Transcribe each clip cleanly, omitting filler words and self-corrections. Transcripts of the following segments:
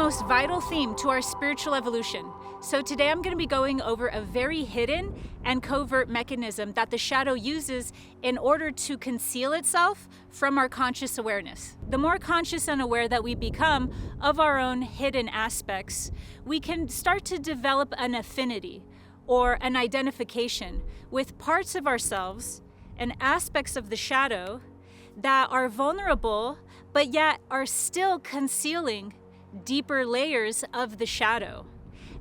most vital theme to our spiritual evolution. So today I'm going to be going over a very hidden and covert mechanism that the shadow uses in order to conceal itself from our conscious awareness. The more conscious and aware that we become of our own hidden aspects, we can start to develop an affinity or an identification with parts of ourselves and aspects of the shadow that are vulnerable, but yet are still concealing deeper layers of the shadow.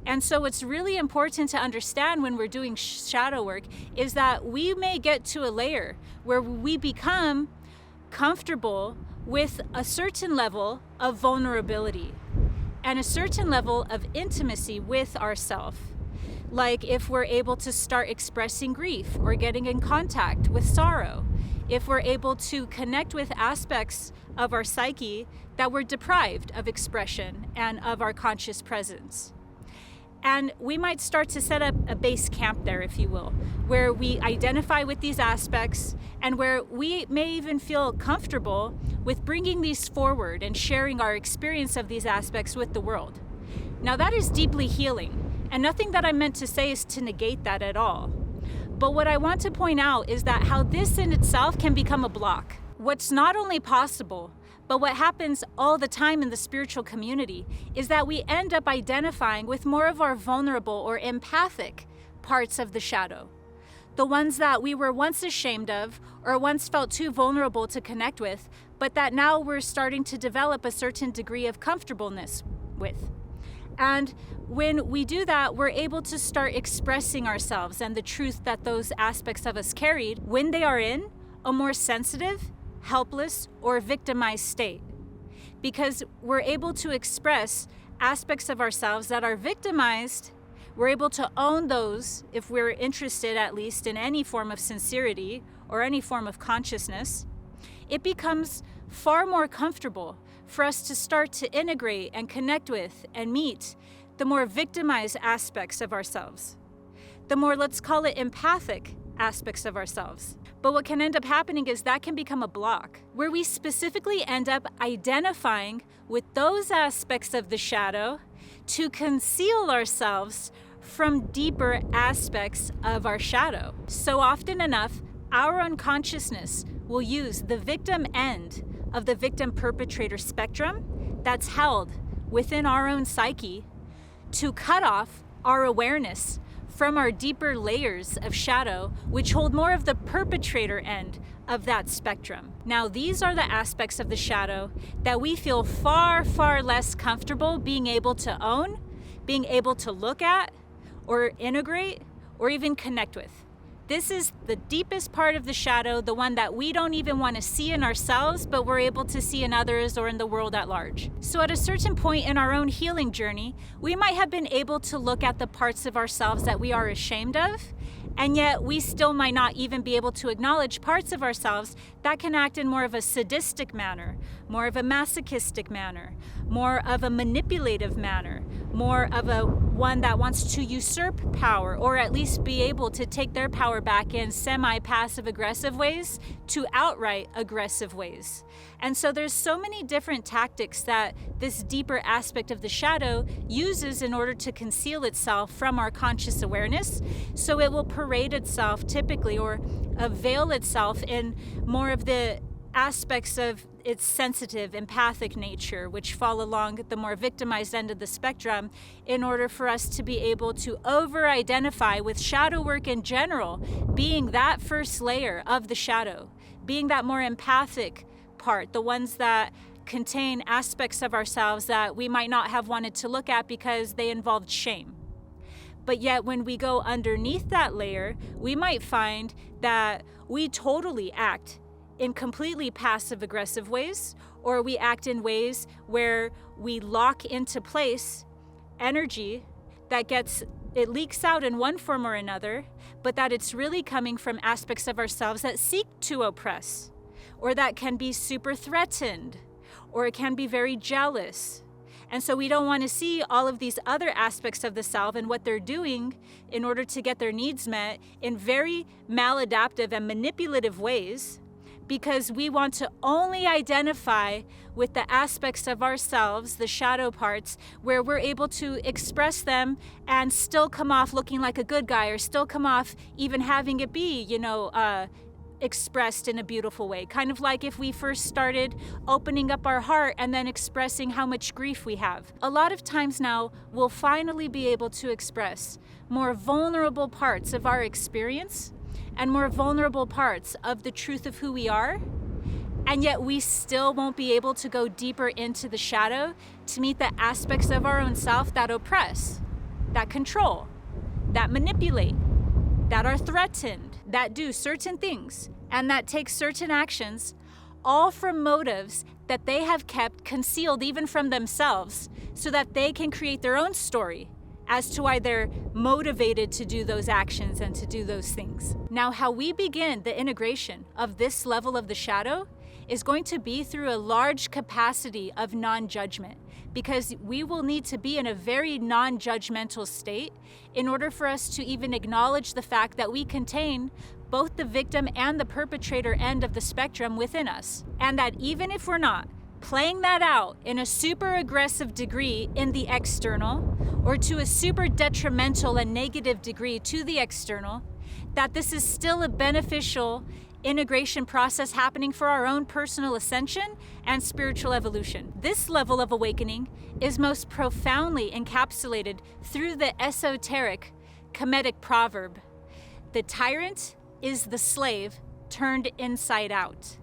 And so it's really important to understand when we're doing shadow work is that we may get to a layer where we become comfortable with a certain level of vulnerability and a certain level of intimacy with ourselves. Like if we're able to start expressing grief or getting in contact with sorrow, if we're able to connect with aspects of our psyche that were deprived of expression and of our conscious presence. And we might start to set up a base camp there, if you will, where we identify with these aspects and where we may even feel comfortable with bringing these forward and sharing our experience of these aspects with the world. Now that is deeply healing, and nothing that I meant to say is to negate that at all. But what I want to point out is that how this in itself can become a block. What's not only possible, but what happens all the time in the spiritual community is that we end up identifying with more of our vulnerable or empathic parts of the shadow. The ones that we were once ashamed of or once felt too vulnerable to connect with, but that now we're starting to develop a certain degree of comfortableness with. And when we do that, we're able to start expressing ourselves and the truth that those aspects of us carried when they are in a more sensitive, helpless, or victimized state. Because we're able to express aspects of ourselves that are victimized, we're able to own those if we're interested at least in any form of sincerity or any form of consciousness. It becomes far more comfortable for us to start to integrate and connect with and meet the more victimized aspects of ourselves, the more, let's call it, empathic aspects of ourselves. But what can end up happening is that can become a block where we specifically end up identifying with those aspects of the shadow to conceal ourselves from deeper aspects of our shadow. So often enough, our unconsciousness will use the victim end of the victim-perpetrator spectrum that's held within our own psyche to cut off our awareness from our deeper layers of shadow, which hold more of the perpetrator end of that spectrum. Now, these are the aspects of the shadow that we feel far, far less comfortable being able to own, being able to look at, or integrate, or even connect with. This is the deepest part of the shadow, the one that we don't even want to see in ourselves, but we're able to see in others or in the world at large. So at a certain point in our own healing journey, we might have been able to look at the parts of ourselves that we are ashamed of, and yet we still might not even be able to acknowledge parts of ourselves that can act in more of a sadistic manner, more of a masochistic manner, more of a manipulative manner, more of a one that wants to usurp power, or at least be able to take their power back in semi-passive aggressive ways to outright aggressive ways. And so there's so many different tactics that this deeper aspect of the shadow uses in order to conceal itself from our conscious awareness. So it will parade itself typically or avail itself in more of the aspects of its sensitive, empathic nature, which fall along the more victimized end of the spectrum, in order for us to be able to over-identify with shadow work in general, being that first layer of the shadow, being that more empathic part, the ones that contain aspects of ourselves that we might not have wanted to look at because they involved shame. But yet when we go underneath that layer, we might find that we totally act in completely passive-aggressive ways, or we act in ways where we lock into place energy that it leaks out in one form or another, but that it's really coming from aspects of ourselves that seek to oppress, or that can be super threatened, or it can be very jealous. And so we don't want to see all of these other aspects of the self and what they're doing in order to get their needs met in very maladaptive and manipulative ways, because we want to only identify with the aspects of ourselves, the shadow parts, where we're able to express them and still come off looking like a good guy, or still come off even having it be, expressed in a beautiful way. Kind of like if we first started opening up our heart and then expressing how much grief we have. A lot of times now, we'll finally be able to express more vulnerable parts of our experience and more vulnerable parts of the truth of who we are. And yet we still won't be able to go deeper into the shadow to meet the aspects of our own self that oppress, that control, that manipulate, that are threatened, that do certain things, and that take certain actions, all from motives that they have kept concealed even from themselves, so that they can create their own story as to why they're motivated to do those actions and to do those things. Now, how we begin the integration of this level of the shadow is going to be through a large capacity of non-judgment, because we will need to be in a very non-judgmental state in order for us to even acknowledge the fact that we contain both the victim and the perpetrator end of the spectrum within us. And that even if we're not playing that out in a super aggressive degree in the external, or to a super detrimental and negative degree to the external, that this is still a beneficial integration process happening for our own personal ascension and spiritual evolution. This level of awakening is most profoundly encapsulated through the esoteric Kemetic proverb, "The tyrant is the slave turned inside out."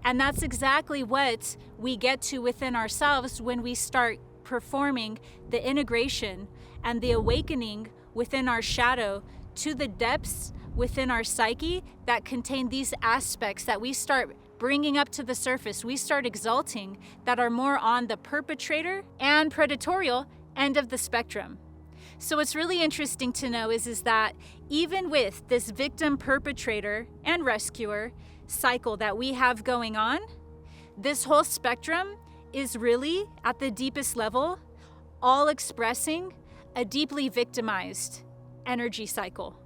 And that's exactly what we get to within ourselves when we start performing the integration and the awakening within our shadow to the depths within our psyche that contain these aspects that we start bringing up to the surface, we start exalting, that are more on the perpetrator and predatorial end of the spectrum. So what's really interesting to know is that even with this victim, perpetrator, and rescuer cycle that we have going on, this whole spectrum is really, at the deepest level, all expressing a deeply victimized energy cycle.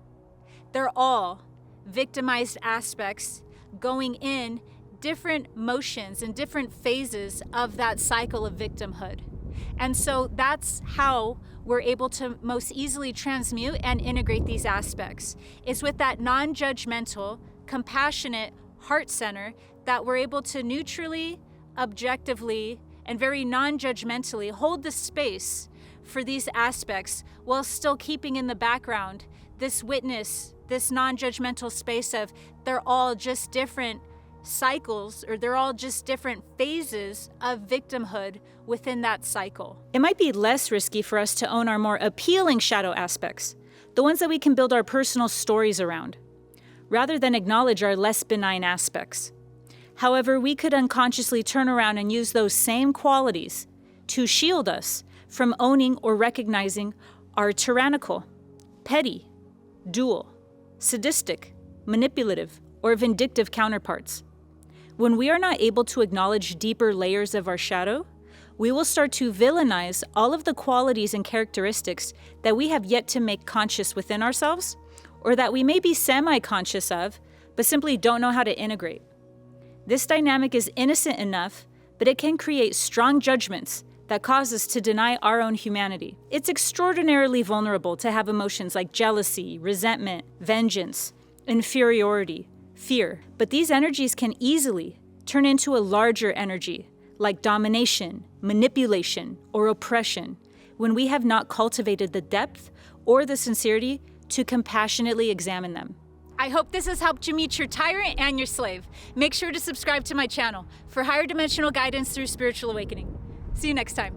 They're all victimized aspects going in different motions and different phases of that cycle of victimhood. And so that's how we're able to most easily transmute and integrate these aspects. It's with that non-judgmental, compassionate heart center that we're able to neutrally, objectively, and very non-judgmentally hold the space for these aspects while still keeping in the background this witness, this non-judgmental space of they're all just different cycles, or they're all just different phases of victimhood within that cycle. It might be less risky for us to own our more appealing shadow aspects, the ones that we can build our personal stories around, rather than acknowledge our less benign aspects. However, we could unconsciously turn around and use those same qualities to shield us from owning or recognizing our tyrannical, petty, dual, sadistic, manipulative, or vindictive counterparts. When we are not able to acknowledge deeper layers of our shadow, we will start to villainize all of the qualities and characteristics that we have yet to make conscious within ourselves, or that we may be semi-conscious of, but simply don't know how to integrate. This dynamic is innocent enough, but it can create strong judgments that cause us to deny our own humanity. It's extraordinarily vulnerable to have emotions like jealousy, resentment, vengeance, inferiority, fear. But these energies can easily turn into a larger energy, like domination, manipulation, or oppression, when we have not cultivated the depth or the sincerity to compassionately examine them. I hope this has helped you meet your tyrant and your slave. Make sure to subscribe to my channel for higher dimensional guidance through spiritual awakening. See you next time.